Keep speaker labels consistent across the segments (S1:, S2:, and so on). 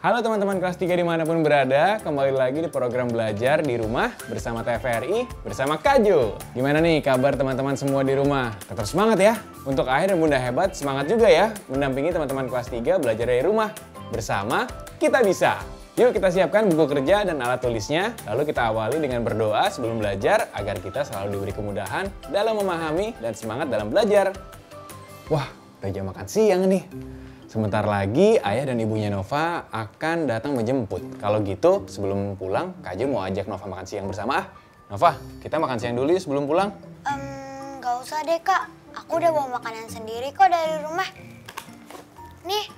S1: Halo teman-teman kelas 3 dimanapun berada, kembali lagi di program belajar di rumah bersama TVRI bersama Kak Jo. Gimana nih kabar teman-teman semua di rumah? Tetap semangat ya. Untuk Ayah dan Bunda Hebat semangat juga ya mendampingi teman-teman kelas 3 belajar dari rumah. Bersama kita bisa. Yuk kita siapkan buku kerja dan alat tulisnya, lalu kita awali dengan berdoa sebelum belajar agar kita selalu diberi kemudahan dalam memahami dan semangat dalam belajar. Wah, udah jam makan siang nih. Sebentar lagi ayah dan ibunya Nova akan datang menjemput. Kalau gitu sebelum pulang Kak Jo mau ajak Nova makan siang bersama. Nova, kita makan siang dulu yuk sebelum pulang.
S2: Gak usah deh Kak. Aku udah bawa makanan sendiri kok dari rumah. Nih.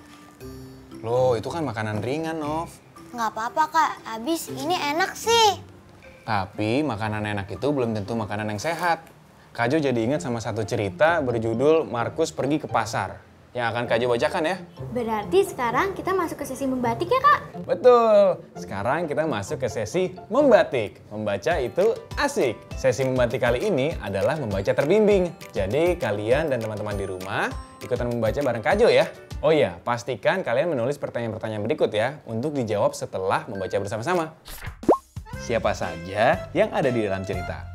S1: Loh, itu kan makanan ringan, Nov.
S2: Gak apa-apa Kak, habis ini enak sih.
S1: Tapi makanan enak itu belum tentu makanan yang sehat. Kak Jo jadi ingat sama satu cerita berjudul Markus Pergi ke Pasar. Yang akan Kak Jo bacakan ya.
S3: Berarti sekarang kita masuk ke sesi membatik ya Kak?
S1: Betul, sekarang kita masuk ke sesi membatik. Membaca itu asik. Sesi membatik kali ini adalah membaca terbimbing. Jadi kalian dan teman-teman di rumah ikutan membaca bareng Kak Jo ya. Oh iya, pastikan kalian menulis pertanyaan-pertanyaan berikut ya untuk dijawab setelah membaca bersama-sama. Siapa saja yang ada di dalam cerita?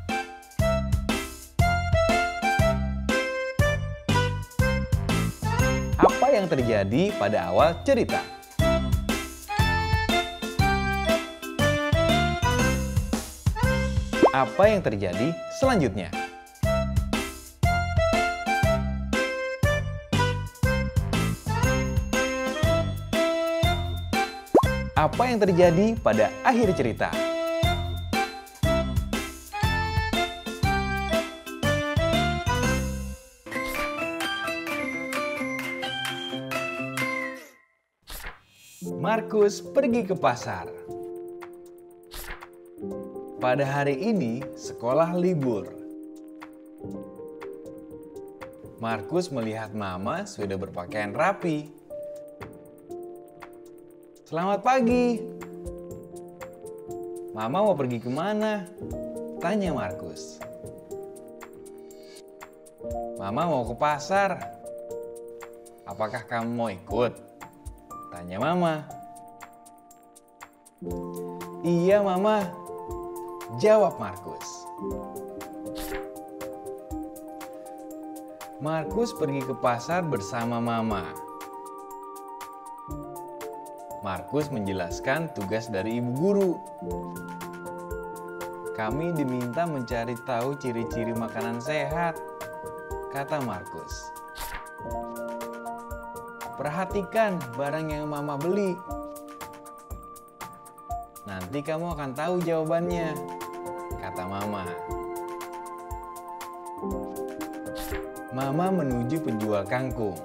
S1: Apa yang terjadi pada awal cerita? Apa yang terjadi selanjutnya? Apa yang terjadi pada akhir cerita? Markus pergi ke pasar. Pada hari ini, sekolah libur. Markus melihat Mama sudah berpakaian rapi. Selamat pagi. Mama mau pergi kemana? Tanya Markus. Mama mau ke pasar. Apakah kamu mau ikut? Tanya Mama. Iya Mama, jawab Markus. Markus pergi ke pasar bersama Mama. Markus menjelaskan tugas dari ibu guru. Kami diminta mencari tahu ciri-ciri makanan sehat, kata Markus. Perhatikan barang yang Mama beli. Nanti kamu akan tahu jawabannya, kata Mama. Mama menuju penjual kangkung.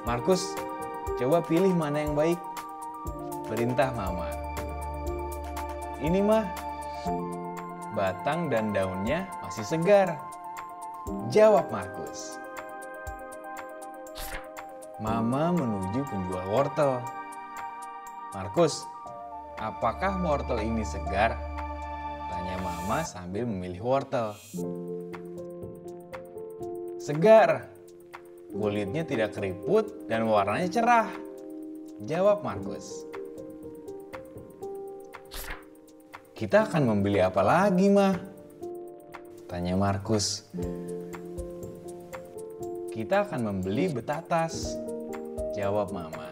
S1: Markus, coba pilih mana yang baik, perintah Mama. Ini mah, batang dan daunnya masih segar, jawab Markus. Mama menuju penjual wortel. Markus, apakah wortel ini segar? Tanya Mama sambil memilih wortel. Segar. Kulitnya tidak keriput dan warnanya cerah, jawab Markus. Kita akan membeli apa lagi, Ma? Tanya Markus. Kita akan membeli betatas, jawab Mama.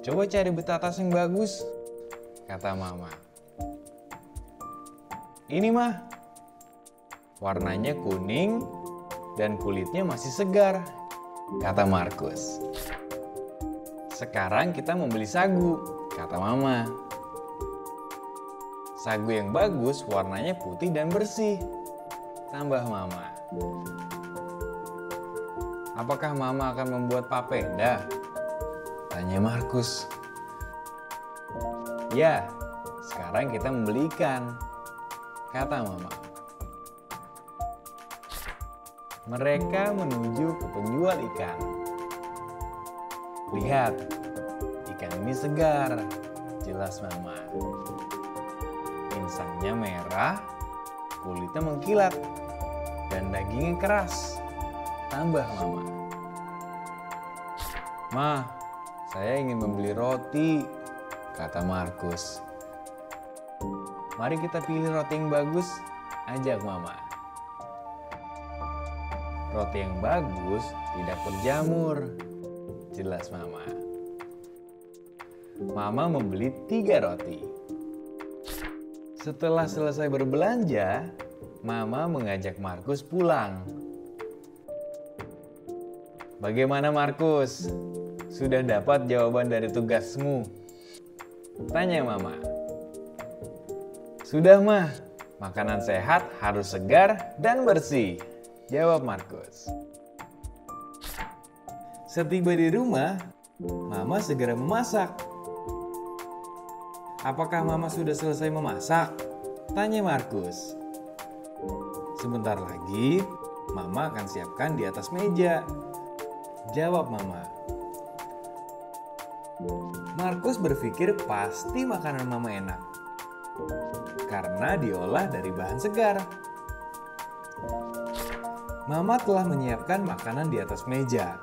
S1: Coba cari betatas yang bagus, kata Mama. Ini mah, warnanya kuning dan kulitnya masih segar, kata Markus. Sekarang kita membeli sagu, kata Mama. Sagu yang bagus warnanya putih dan bersih, tambah Mama. Apakah Mama akan membuat papeda? Tanya Markus. Ya, sekarang kita membeli ikan, kata Mama. Mereka menuju ke penjual ikan. Lihat, ikan ini segar, jelas Mama. Insangnya merah, kulitnya mengkilat, dan dagingnya keras. Tambah Mama. "Ma, saya ingin membeli roti," kata Markus. "Mari kita pilih roti yang bagus," ajak Mama. "Roti yang bagus tidak berjamur," jelas Mama. Mama membeli 3 roti. Setelah selesai berbelanja, Mama mengajak Markus pulang. "Bagaimana Markus? Sudah dapat jawaban dari tugasmu?" tanya Mama. "Sudah Mah, makanan sehat harus segar dan bersih," jawab Markus. Setiba di rumah, Mama segera memasak. "Apakah Mama sudah selesai memasak?" tanya Markus. "Sebentar lagi, Mama akan siapkan di atas meja," jawab Mama. Markus berpikir pasti makanan Mama enak, karena diolah dari bahan segar. Mama telah menyiapkan makanan di atas meja.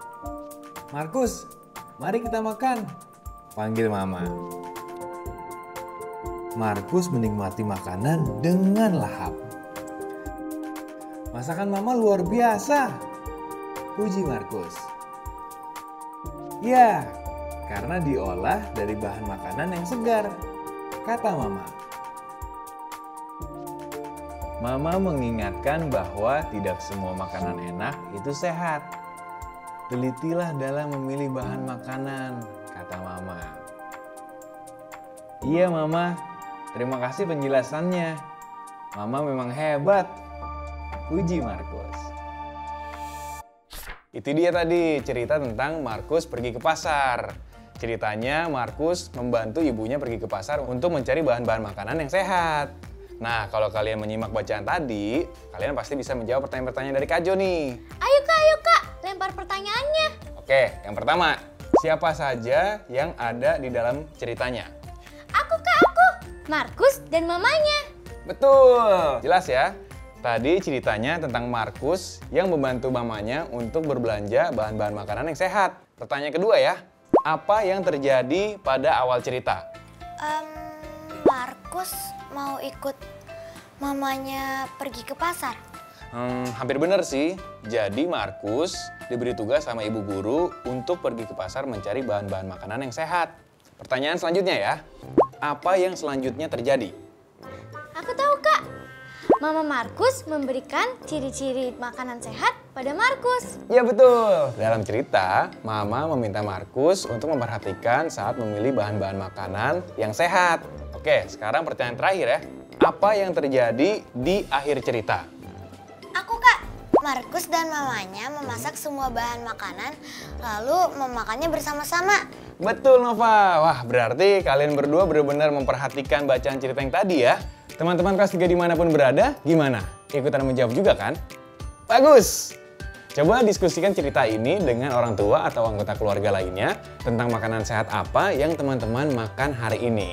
S1: "Markus, mari kita makan," panggil Mama. Markus menikmati makanan dengan lahap. "Masakan Mama luar biasa," puji Markus. "Ya, karena diolah dari bahan makanan yang segar," kata Mama. Mama mengingatkan bahwa tidak semua makanan enak itu sehat. "Telitilah dalam memilih bahan makanan," kata Mama. "Iya Mama, terima kasih penjelasannya. Mama memang hebat," puji Markus. Itu dia tadi cerita tentang Markus pergi ke pasar. Ceritanya Markus membantu ibunya pergi ke pasar untuk mencari bahan-bahan makanan yang sehat. Nah, kalau kalian menyimak bacaan tadi, kalian pasti bisa menjawab pertanyaan-pertanyaan dari Kak Jo nih.
S3: Ayo Kak, lempar pertanyaannya.
S1: Oke, yang pertama, siapa saja yang ada di dalam ceritanya?
S3: Aku, Markus dan mamanya.
S1: Betul, jelas ya. Tadi ceritanya tentang Markus yang membantu mamanya untuk berbelanja bahan-bahan makanan yang sehat. Pertanyaan kedua ya, apa yang terjadi pada awal cerita?
S2: Markus mau ikut mamanya pergi ke pasar.
S1: Hampir benar sih. Jadi Markus diberi tugas sama ibu guru untuk pergi ke pasar mencari bahan-bahan makanan yang sehat. Pertanyaan selanjutnya ya, apa yang selanjutnya terjadi?
S3: Aku tahu Kak. Mama Markus memberikan ciri-ciri makanan sehat pada Markus.
S1: Ya betul. Dalam cerita, Mama meminta Markus untuk memperhatikan saat memilih bahan-bahan makanan yang sehat. Oke, sekarang pertanyaan terakhir ya. Apa yang terjadi di akhir cerita?
S2: Aku Kak, Markus dan mamanya memasak semua bahan makanan lalu memakannya bersama-sama.
S1: Betul Nova. Wah, berarti kalian berdua benar-benar memperhatikan bacaan cerita yang tadi ya. Teman-teman kelas 3 dimanapun berada, gimana? Ikutan menjawab juga kan? Bagus! Coba diskusikan cerita ini dengan orang tua atau anggota keluarga lainnya tentang makanan sehat apa yang teman-teman makan hari ini.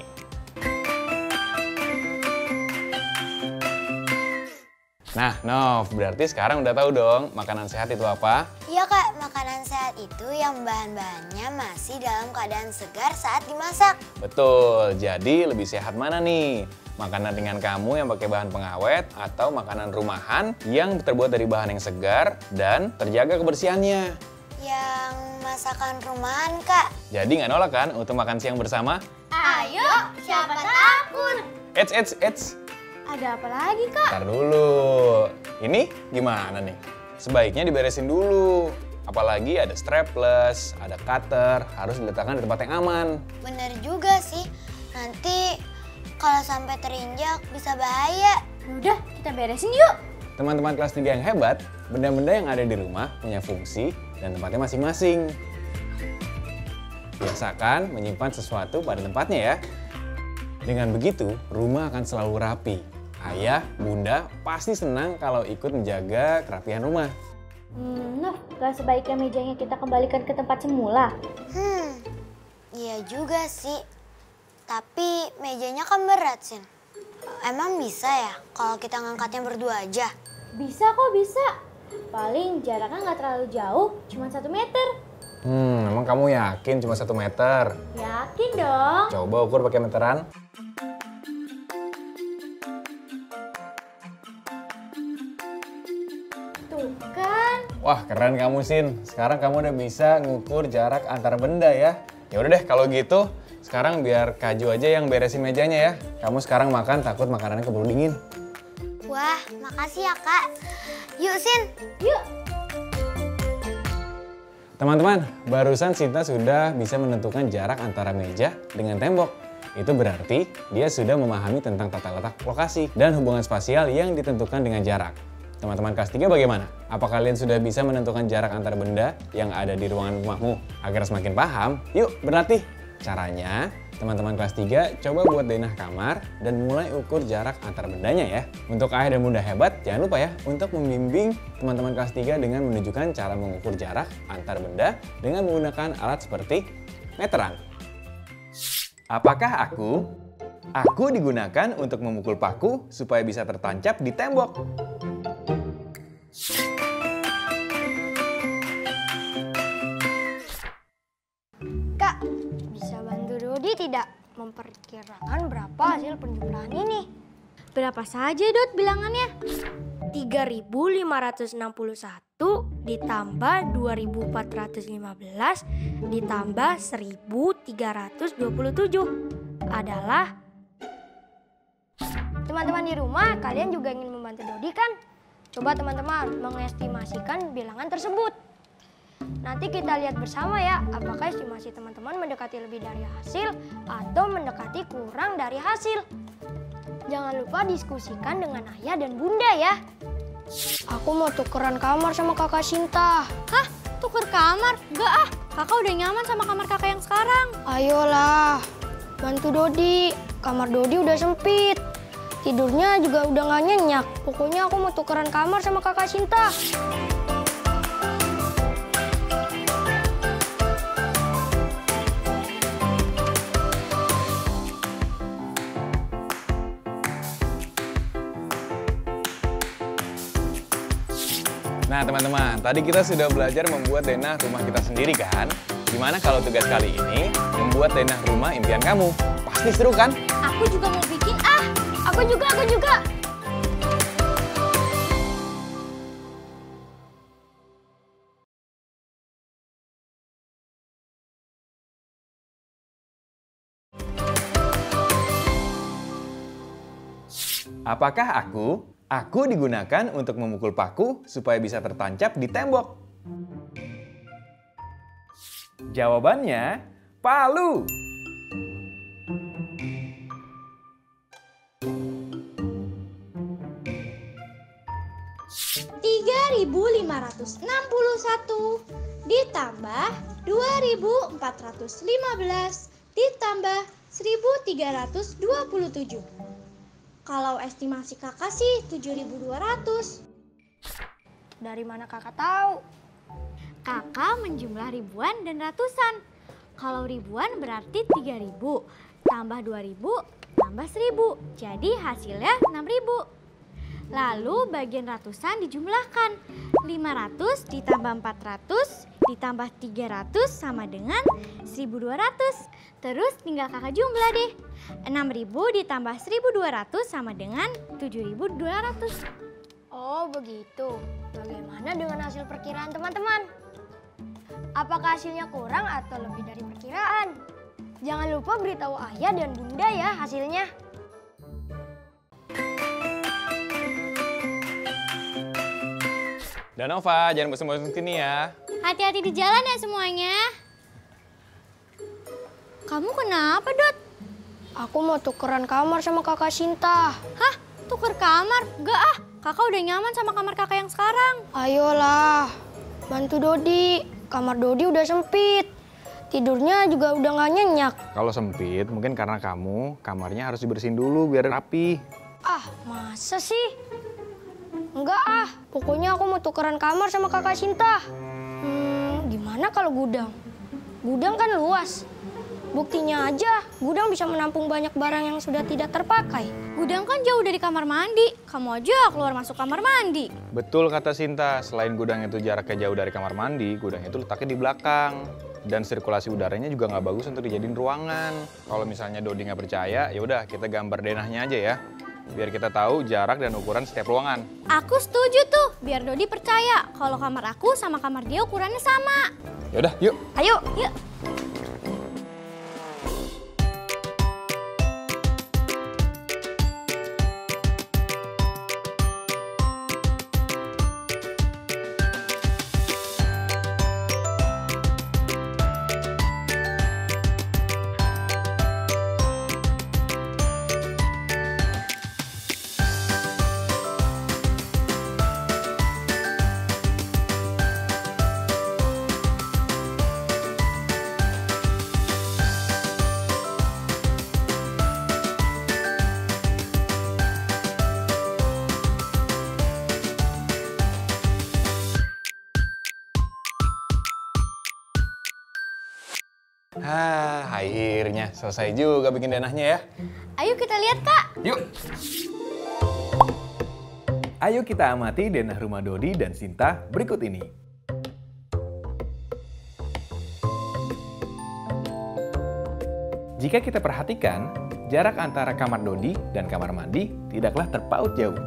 S1: Nah, Nov, berarti sekarang udah tahu dong makanan sehat itu apa?
S2: Iya Kak, makanan sehat itu yang bahan-bahannya masih dalam keadaan segar saat dimasak.
S1: Betul, jadi lebih sehat mana nih? Makanan ringan kamu yang pakai bahan pengawet atau makanan rumahan yang terbuat dari bahan yang segar dan terjaga kebersihannya?
S2: Yang masakan rumahan Kak.
S1: Jadi nggak nolak kan untuk makan siang bersama?
S3: Ayo, siapa takut?
S1: Eits.
S3: Ada apa lagi Kak?
S1: Ntar dulu. Ini gimana nih? Sebaiknya diberesin dulu. Apalagi ada strapless, ada cutter, harus diletakkan di tempat yang aman.
S2: Bener juga sih, nanti kalau sampai terinjak bisa bahaya.
S3: Udah, kita beresin yuk.
S1: Teman-teman kelas 3 yang hebat, benda-benda yang ada di rumah punya fungsi dan tempatnya masing-masing. Biasakan menyimpan sesuatu pada tempatnya ya. Dengan begitu, rumah akan selalu rapi. Ayah, bunda pasti senang kalau ikut menjaga kerapian rumah.
S3: Gak sebaiknya mejanya kita kembalikan ke tempat semula.
S2: Iya juga sih. Tapi mejanya kan berat, Sin. Emang bisa ya kalau kita ngangkatnya berdua aja?
S3: Bisa kok, bisa. Paling jaraknya nggak terlalu jauh, cuma 1 meter.
S1: Emang kamu yakin cuma 1 meter?
S3: Yakin dong.
S1: Coba ukur pakai meteran.
S3: Tuh kan.
S1: Wah, keren kamu, Sin. Sekarang kamu udah bisa ngukur jarak antar benda ya. Ya udah deh, kalau gitu sekarang biar Kaju aja yang beresin mejanya ya. Kamu sekarang makan, takut makanannya keburu dingin.
S2: Wah, makasih ya, Kak. Yuk, Sin.
S3: Yuk.
S1: Teman-teman, barusan Sinta sudah bisa menentukan jarak antara meja dengan tembok. Itu berarti dia sudah memahami tentang tata letak lokasi dan hubungan spasial yang ditentukan dengan jarak. Teman-teman kelas 3 bagaimana? Apa kalian sudah bisa menentukan jarak antar benda yang ada di ruangan rumahmu? Agar semakin paham, yuk berlatih. Caranya, teman-teman kelas 3 coba buat denah kamar dan mulai ukur jarak antar bendanya ya. Untuk ayah dan bunda hebat, jangan lupa ya untuk membimbing teman-teman kelas 3 dengan menunjukkan cara mengukur jarak antar benda dengan menggunakan alat seperti meteran. Apakah aku? Aku digunakan untuk memukul paku supaya bisa tertancap di tembok.
S4: Kak, bisa bantu Dodi tidak memperkirakan berapa hasil penjumlahan ini?
S3: Berapa saja, Dot, bilangannya?
S4: 3.561 ditambah 2.415 ditambah 1.327 adalah... Teman-teman di rumah, kalian juga ingin membantu Dodi kan? Coba teman-teman mengestimasikan bilangan tersebut. Nanti kita lihat bersama ya, apakah estimasi teman-teman mendekati lebih dari hasil atau mendekati kurang dari hasil. Jangan lupa diskusikan dengan ayah dan bunda ya. Aku mau tukeran kamar sama kakak Sinta.
S3: Hah? Tuker kamar? Enggak ah, kakak udah nyaman sama kamar kakak yang sekarang.
S4: Ayolah, bantu Dodi. Kamar Dodi udah sempit. Tidurnya juga udah gak nyenyak. Pokoknya aku mau tukeran kamar sama kakak Sinta.
S1: Nah teman-teman, tadi kita sudah belajar membuat denah rumah kita sendiri kan? Gimana kalau tugas kali ini membuat denah rumah impian kamu? Pasti seru kan?
S3: Aku juga mau bikin ah.
S4: Aku juga.
S1: Apakah aku? Aku digunakan untuk memukul paku supaya bisa tertancap di tembok. Jawabannya, palu.
S3: 3.561 ditambah 2.415 ditambah 1.327. Kalau estimasi kakak sih 7.200.
S4: Dari mana kakak tahu?
S3: Kakak menjumlah ribuan dan ratusan. Kalau ribuan berarti 3.000, tambah 2.000, tambah 1.000. Jadi hasilnya 6.000. Lalu bagian ratusan dijumlahkan. 500 ditambah 400 ditambah 300 sama dengan 1.200. Terus tinggal kakak jumlah deh. 6.000 ditambah 1.200 sama dengan 7.200.
S4: Oh begitu. Bagaimana dengan hasil perkiraan teman-teman? Apakah hasilnya kurang atau lebih dari perkiraan? Jangan lupa beritahu ayah dan bunda ya hasilnya.
S1: Danova, jangan bosan-bosan sini ya.
S3: Hati-hati di jalan ya semuanya. Kamu kenapa, Dot?
S4: Aku mau tukeran kamar sama kakak Sinta.
S3: Hah? Tuker kamar? Enggak ah, kakak udah nyaman sama kamar kakak yang sekarang.
S4: Ayolah, bantu Dodi. Kamar Dodi udah sempit. Tidurnya juga udah gak nyenyak.
S1: Kalau sempit, mungkin karena kamu kamarnya harus dibersihin dulu biar rapi.
S4: Ah, masa sih? Enggak ah, pokoknya aku mau tukeran kamar sama kakak Sinta. Gimana kalau gudang? Gudang kan luas. Buktinya aja, gudang bisa menampung banyak barang yang sudah tidak terpakai.
S3: Gudang kan jauh dari kamar mandi. Kamu aja keluar masuk kamar mandi.
S5: Betul kata Sinta, selain gudang itu jaraknya jauh dari kamar mandi, gudang itu letaknya di belakang. Dan sirkulasi udaranya juga nggak bagus untuk dijadiin ruangan. Kalau misalnya Dodi nggak percaya, ya udah kita gambar denahnya aja ya. Biar kita tahu jarak dan ukuran setiap ruangan.
S3: Aku setuju tuh, biar Dodi percaya kalau kamar aku sama kamar dia ukurannya sama.
S5: Ya udah, yuk.
S3: Ayo, yuk.
S1: Akhirnya selesai juga bikin denahnya ya.
S3: Ayo kita lihat, Kak.
S1: Yuk. Ayo kita amati denah rumah Dodi dan Sinta berikut ini. Jika kita perhatikan, jarak antara kamar Dodi dan kamar mandi tidaklah terpaut jauh.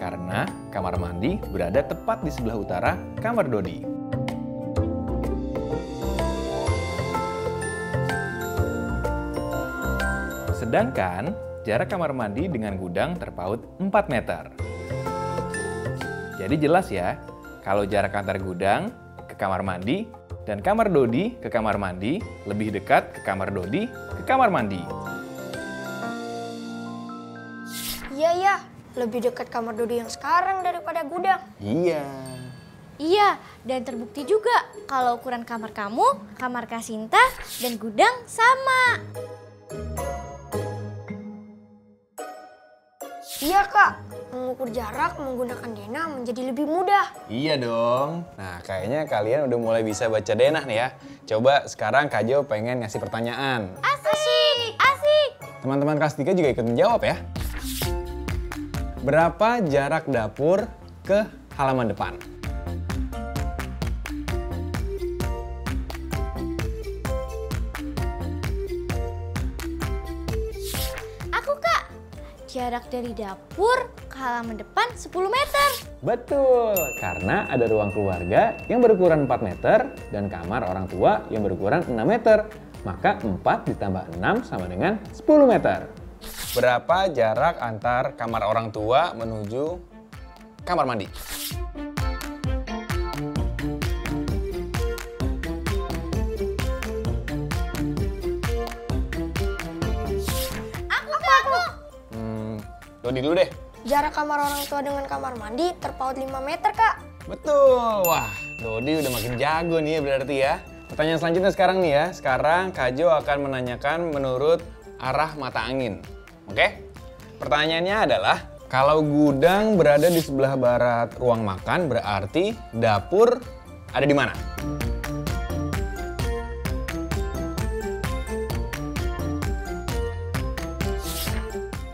S1: Karena kamar mandi berada tepat di sebelah utara kamar Dodi. Sedangkan jarak kamar mandi dengan gudang terpaut 4 meter. Jadi jelas ya, kalau jarak antar gudang ke kamar mandi dan kamar Dodi ke kamar mandi lebih dekat ke kamar Dodi ke kamar mandi.
S4: Iya, lebih dekat kamar Dodi yang sekarang daripada gudang.
S1: Iya.
S3: Iya, dan terbukti juga kalau ukuran kamar kamu, kamar Kak Sinta, dan gudang sama.
S4: Iya kak, mengukur jarak menggunakan denah menjadi lebih mudah.
S1: Iya dong. Nah, kayaknya kalian udah mulai bisa baca denah nih ya. Coba sekarang Kak Jo pengen ngasih pertanyaan.
S3: Asik, asik.
S1: Teman-teman kelas 3 juga ikut menjawab ya. Berapa jarak dapur ke halaman depan?
S3: Aku, Kak. Jarak dari dapur ke halaman depan 10 meter.
S1: Betul, karena ada ruang keluarga yang berukuran 4 meter dan kamar orang tua yang berukuran 6 meter. Maka 4 ditambah 6 sama dengan 10 meter. Berapa jarak antar kamar orang tua menuju kamar mandi?
S3: Aku.
S1: Dodi dulu deh.
S4: Jarak kamar orang tua dengan kamar mandi terpaut 5 meter kak.
S1: Betul. Wah, Dodi udah makin jago nih ya berarti ya. Pertanyaan selanjutnya sekarang nih ya. Sekarang Kak Jo akan menanyakan menurut arah mata angin. Oke? Pertanyaannya adalah, kalau gudang berada di sebelah barat ruang makan, berarti dapur ada di mana?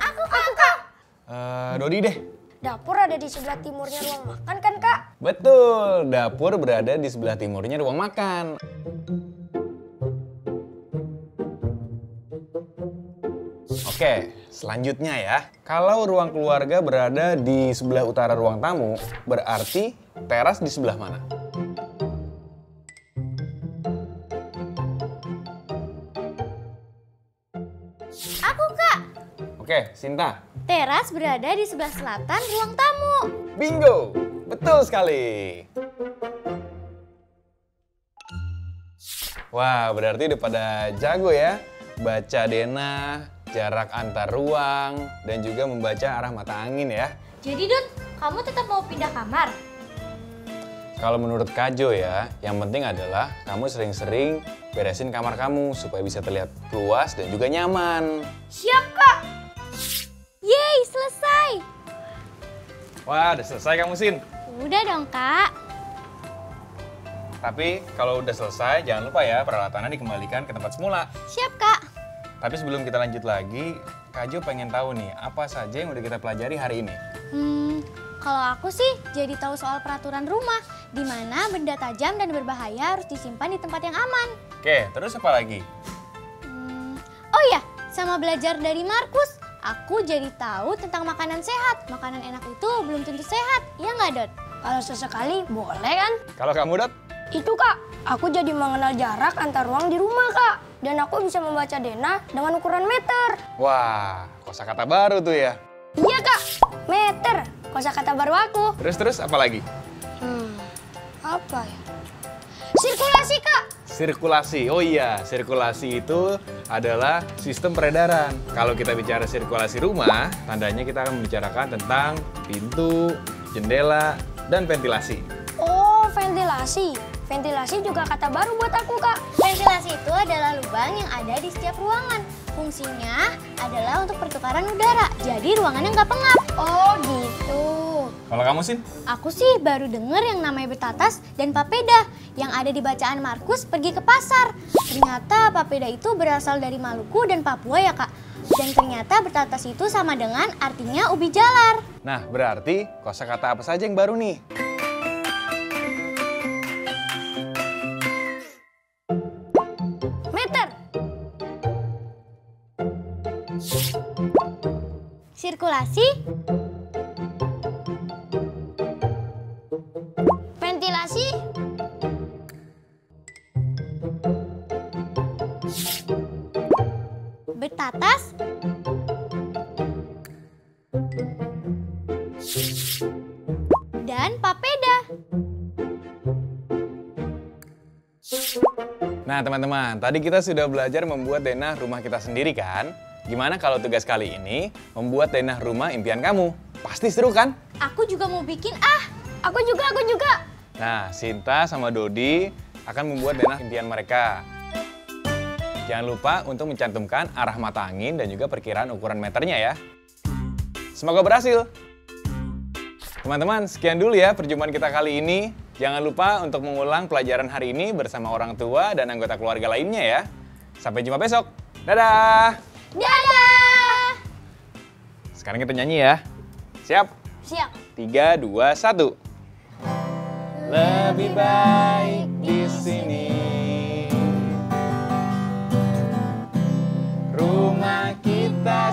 S3: Aku, Kak.
S1: Dodi deh.
S4: Dapur ada di sebelah timurnya ruang makan kan kak?
S1: Betul, dapur berada di sebelah timurnya ruang makan. Oke, selanjutnya ya. Kalau ruang keluarga berada di sebelah utara ruang tamu, berarti teras di sebelah mana?
S3: Aku, Kak.
S1: Oke, Sinta.
S3: Teras berada di sebelah selatan ruang tamu.
S1: Bingo! Betul sekali. Wah, berarti udah pada jago ya. Baca denah, jarak antar ruang, dan juga membaca arah mata angin ya.
S3: Jadi, Dut, kamu tetap mau pindah kamar?
S1: Kalau menurut Kak Jo ya, yang penting adalah kamu sering-sering beresin kamar kamu supaya bisa terlihat luas dan juga nyaman.
S3: Siap, Kak. Yeay, selesai.
S5: Wah, udah selesai kamu, Sin.
S3: Udah dong, Kak.
S5: Tapi kalau udah selesai, jangan lupa ya peralatannya dikembalikan ke tempat semula.
S3: Siap, Kak.
S5: Tapi sebelum kita lanjut lagi, Kak Jo pengen tahu nih, apa saja yang udah kita pelajari hari ini?
S3: Kalau aku sih jadi tahu soal peraturan rumah, di mana benda tajam dan berbahaya harus disimpan di tempat yang aman.
S5: Oke, terus apa lagi?
S3: Oh iya, sama belajar dari Markus, aku jadi tahu tentang makanan sehat. Makanan enak itu belum tentu sehat, iya nggak, Dot?
S4: Kalau sesekali boleh kan?
S5: Kalau kamu, Dot?
S4: Itu Kak, aku jadi mengenal jarak antar ruang di rumah Kak. Dan aku bisa membaca denah dengan ukuran meter.
S5: Wah, kosakata baru tuh ya.
S4: Iya Kak, meter. Kosakata baru aku.
S5: Terus apa lagi?
S4: Apa ya? Sirkulasi Kak.
S5: Sirkulasi, oh iya, sirkulasi itu adalah sistem peredaran. Kalau kita bicara sirkulasi rumah, tandanya kita akan membicarakan tentang pintu, jendela, dan ventilasi.
S4: Oh, ventilasi. Ventilasi juga kata baru buat aku Kak.
S3: Ventilasi itu adalah lubang yang ada di setiap ruangan. Fungsinya adalah untuk pertukaran udara, jadi ruangannya nggak pengap.
S4: Oh gitu.
S5: Kalau kamu, Sin?
S3: Aku sih baru denger yang namanya betatas dan papeda yang ada di bacaan Markus pergi ke pasar. Ternyata papeda itu berasal dari Maluku dan Papua ya Kak. Dan ternyata betatas itu sama dengan artinya ubi jalar.
S5: Nah, berarti kosakata apa saja yang baru nih?
S4: Meter.
S3: Sirkulasi,
S4: Ventilasi.
S3: betatas, dan papeda.
S1: Nah teman-teman, tadi kita sudah belajar membuat denah rumah kita sendiri kan? Gimana kalau tugas kali ini membuat denah rumah impian kamu? Pasti seru kan?
S3: Aku juga mau bikin
S4: Aku juga.
S1: Nah, Sinta sama Dodi akan membuat denah impian mereka. Jangan lupa untuk mencantumkan arah mata angin dan juga perkiraan ukuran meternya ya. Semoga berhasil! Teman-teman, sekian dulu ya perjumpaan kita kali ini. Jangan lupa untuk mengulang pelajaran hari ini bersama orang tua dan anggota keluarga lainnya ya. Sampai jumpa besok. Dadah!
S3: dadah!
S1: Sekarang kita nyanyi ya. Siap?
S4: Siap.
S1: 3, 2, 1. Lebih baik di sini. Rumah kita